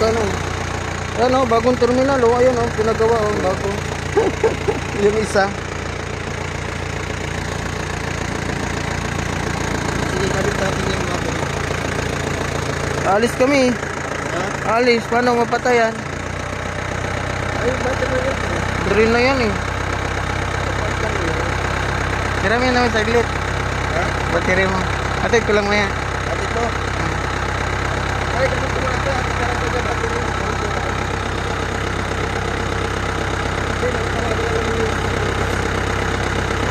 ano. Ano, bagong terminal oh, ayun oh, pinagawa oh, bago. Yung isa. Sige, kabit natin yung mga po. Alis kami. Ha? Alis, paano mapatayan? Ay, ba't na yan? Drill na yan eh. Siramin naman saglit. Ha? Battery mo. Atid ko lang maya. At ito? Ay, kapag tumata, at parang baga ba?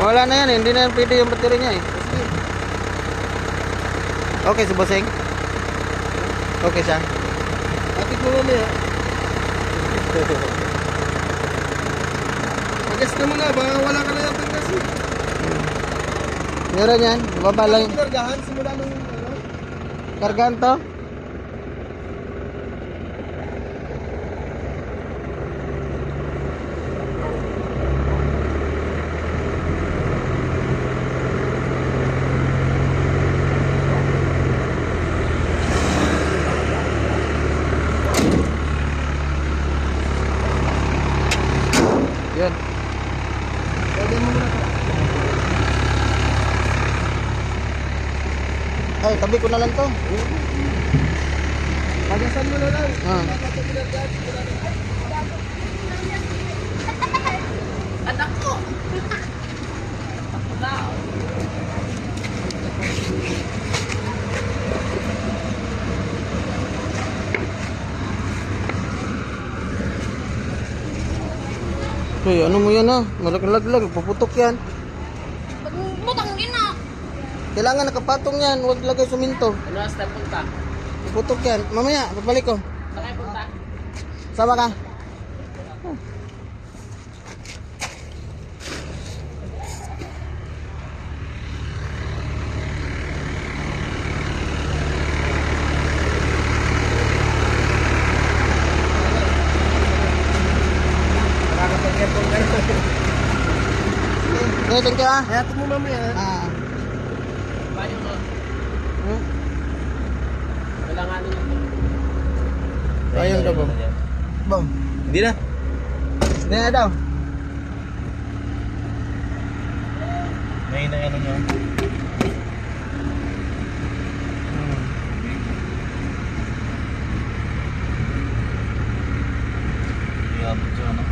Wala na yan eh, hindi na yan pwede yung battery niya eh. Okay si Bossing? Okay siya? Atid mo mamaya. Pagas ka muna, baka wala ka na yung pagkas. Meron yan, baba lang. Ano kinargahan? Simula nung ano? Kargaan to? Yun. Pwede mo muna ito. Ay, tabi ko na lang to. Pagasan mo na lang. Ah. Anak ko. Uy, ano mo yan ah? Malaglag, puputok yan. Butang ina. Kailangan nakapatong yan, huwag lagay suminto. Ano sa punta? Puputok yan. Mamaya, pagbalik ko. Saan kayo punta? Sama ka. Nakakapag-aircon ka na. Okay, thank you ah. Hayatid mo mamaya. Ah. Paano mo? Hmm? Kailanganin yung Ayun ka bang? Bang. Hindi na. Hindi na daw. May ano nyo. Iabot siya, ano?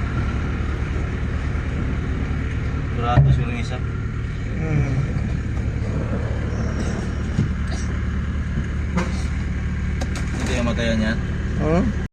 Durado siguro yung isa. Hindi yung matayan yan. Hmm?